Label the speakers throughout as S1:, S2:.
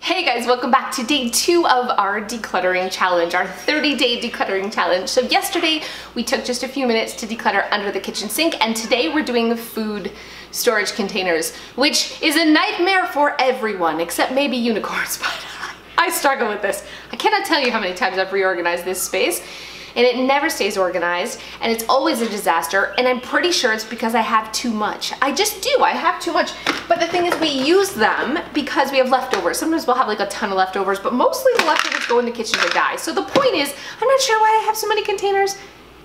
S1: Hey guys, welcome back to day 2 of our decluttering challenge, our 30-day decluttering challenge. So yesterday we took just a few minutes to declutter under the kitchen sink, and today we're doing food storage containers, which is a nightmare for everyone except maybe unicorns, but I struggle with this. I cannot tell you how many times I've reorganized this space, and it never stays organized, and it's always a disaster, and I'm pretty sure it's because I have too much. I just do, I have too much. But the thing is, we use them because we have leftovers. Sometimes we'll have like a ton of leftovers, but mostly the leftovers go in the kitchen to die. So the point is, I'm not sure why I have so many containers,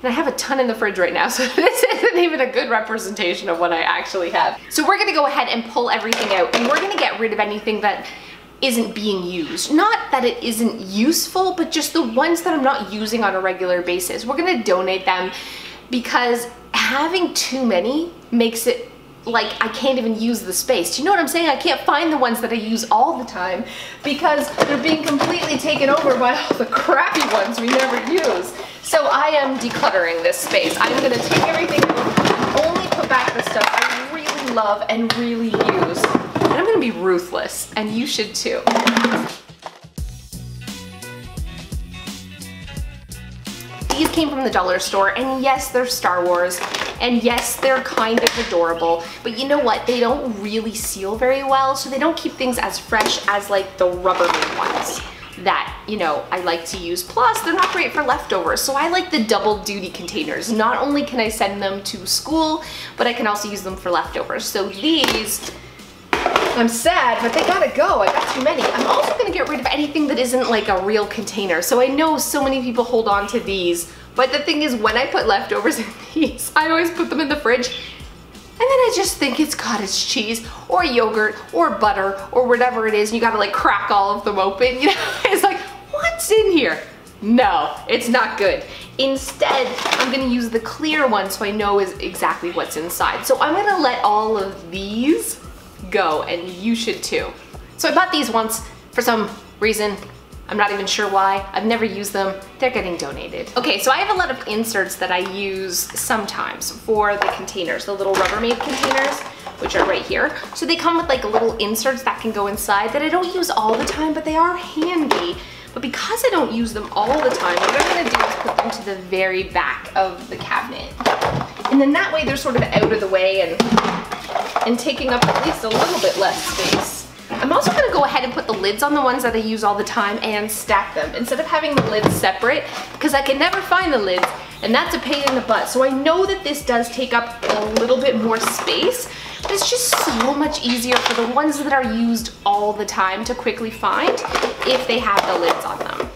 S1: and I have a ton in the fridge right now, so this isn't even a good representation of what I actually have. So we're gonna go ahead and pull everything out, and we're gonna get rid of anything that isn't being used. Not that it isn't useful, but just the ones that I'm not using on a regular basis. We're gonna donate them because having too many makes it like I can't even use the space. Do you know what I'm saying? I can't find the ones that I use all the time because they're being completely taken over by all the crappy ones we never use. So I am decluttering this space. I'm gonna take everything, only put back the stuff I really love and really use. And I'm gonna be ruthless, and you should too. These came from the dollar store, and yes, they're Star Wars, and yes, they're kind of adorable, but you know what? They don't really seal very well, so they don't keep things as fresh as like the Rubbermaid ones that, you know, I like to use. Plus, they're not great for leftovers, so I like the double duty containers. Not only can I send them to school, but I can also use them for leftovers. So these, I'm sad, but they gotta go. I got too many. I'm also gonna get rid of anything that isn't like a real container. So I know so many people hold on to these, but the thing is, when I put leftovers in these, I always put them in the fridge, and then I just think it's cottage cheese or yogurt or butter or whatever it is, and you gotta like crack all of them open, you know? It's like, what's in here? No, it's not good. Instead, I'm gonna use the clear one so I know exactly what's inside. So I'm gonna let all of these go, and you should too. So I bought these once for some reason. I'm not even sure why. I've never used them. They're getting donated. Okay, so I have a lot of inserts that I use sometimes for the containers, the little Rubbermaid containers, which are right here. So they come with like little inserts that can go inside that I don't use all the time, but they are handy. But because I don't use them all the time, what I'm gonna do is put them to the very back of the cabinet. And then that way they're sort of out of the way and taking up at least a little bit less space. I'm also gonna go ahead and put the lids on the ones that I use all the time and stack them instead of having the lids separate, because I can never find the lids, and that's a pain in the butt. So I know that this does take up a little bit more space, but it's just so much easier for the ones that are used all the time to quickly find if they have the lids on them.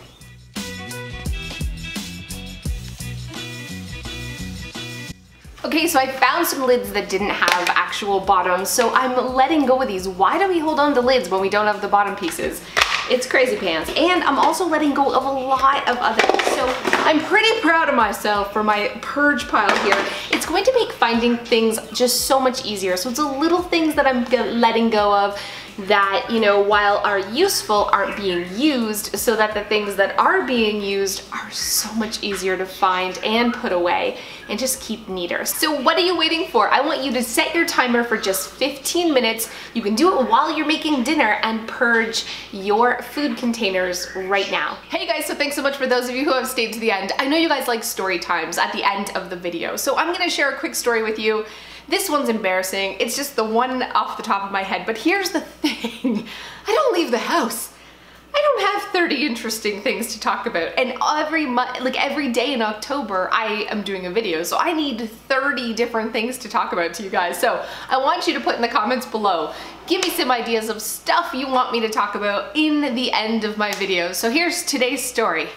S1: Okay, so I found some lids that didn't have actual bottoms, so I'm letting go of these. Why do we hold on to lids when we don't have the bottom pieces? It's crazy pants. And I'm also letting go of a lot of others. So I'm pretty proud of myself for my purge pile here. It's going to make finding things just so much easier. So it's the little things that I'm letting go of that, you know, while are useful, aren't being used, so that the things that are being used are so much easier to find and put away and just keep neater. So what are you waiting for? I want you to set your timer for just 15 minutes. You can do it while you're making dinner and purge your food containers right now. Hey guys, so thanks so much for those of you who have stayed to the end. I know you guys like story times at the end of the video, so I'm gonna share a quick story with you. This one's embarrassing. It's just the one off the top of my head, but here's the thing. I don't leave the house. I don't have 30 interesting things to talk about, and every day in October I am doing a video, so I need 30 different things to talk about to you guys. So I want you to put in the comments below, give me some ideas of stuff you want me to talk about in the end of my videos. So here's today's story.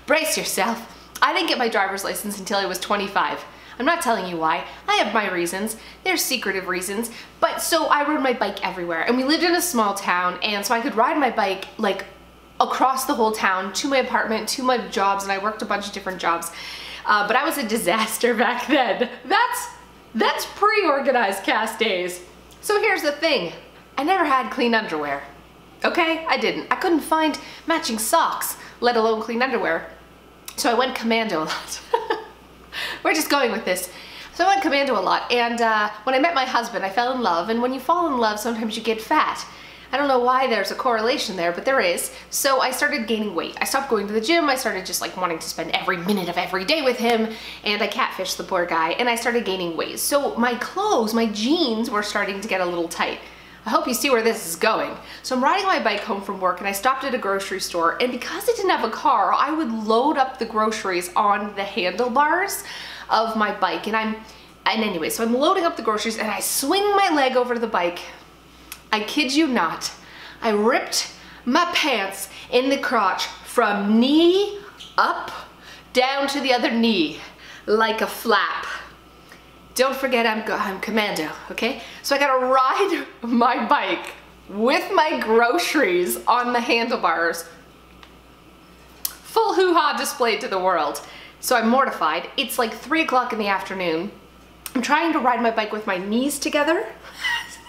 S1: Brace yourself. I didn't get my driver's license until I was 25. I'm not telling you why. I have my reasons. They're secretive reasons. But so I rode my bike everywhere, and we lived in a small town, and so I could ride my bike like across the whole town to my apartment, to my jobs, and I worked a bunch of different jobs. But I was a disaster back then. That's pre-organized cast days. So here's the thing. I never had clean underwear. Okay? I didn't. I couldn't find matching socks, let alone clean underwear. So I went commando a lot. We're just going with this. So I went commando a lot, and when I met my husband, I fell in love, and when you fall in love, sometimes you get fat. I don't know why there's a correlation there, but there is. So I started gaining weight. I stopped going to the gym. I started just like wanting to spend every minute of every day with him, and I catfished the poor guy, and I started gaining weight. So my clothes, my jeans were starting to get a little tight. I hope you see where this is going. So I'm riding my bike home from work, and I stopped at a grocery store, and because I didn't have a car, I would load up the groceries on the handlebars of my bike. And anyway, so I'm loading up the groceries, and I swing my leg over to the bike. I kid you not, I ripped my pants in the crotch from knee up down to the other knee like a flap. Don't forget I'm commando, okay? So I gotta ride my bike with my groceries on the handlebars. Full hoo-ha displayed to the world. So I'm mortified. It's like 3 o'clock in the afternoon. I'm trying to ride my bike with my knees together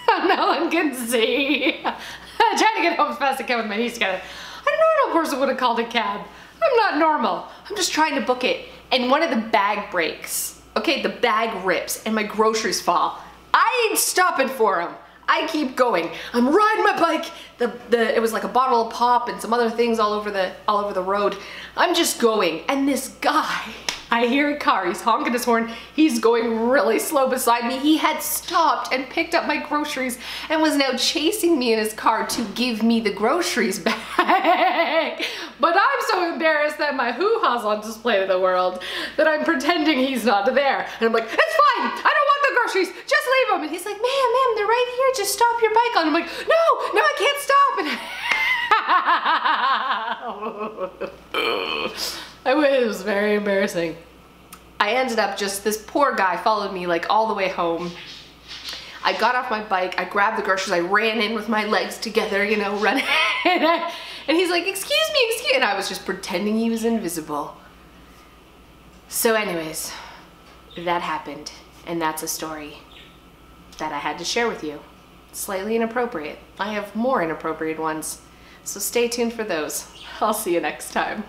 S1: so no one can see. I'm trying to get home as fast as I can with my knees together. A normal person would have called a cab. I'm not normal. I'm just trying to book it, and one of the bag breaks. Okay, the bag rips and my groceries fall. I ain't stopping for them. I keep going. I'm riding my bike. It was like a bottle of pop and some other things all over the road. I'm just going, and this guy, I hear a car, he's honking his horn, he's going really slow beside me. He had stopped and picked up my groceries and was now chasing me in his car to give me the groceries back. But I'm so embarrassed that my hoo-ha's on display to the world that I'm pretending he's not there. And I'm like, it's fine, I don't want the groceries, just leave them. And he's like, ma'am, they're right here, just stop your bike on. I'm like, no, I can't stop. And it was very embarrassing. I ended up this poor guy followed me like all the way home. I got off my bike, I grabbed the groceries, I ran in with my legs together, you know, running. And he's like, excuse me, and I was just pretending he was invisible. So anyways, that happened, and that's a story that I had to share with you. Slightly inappropriate. I have more inappropriate ones, so stay tuned for those. I'll see you next time.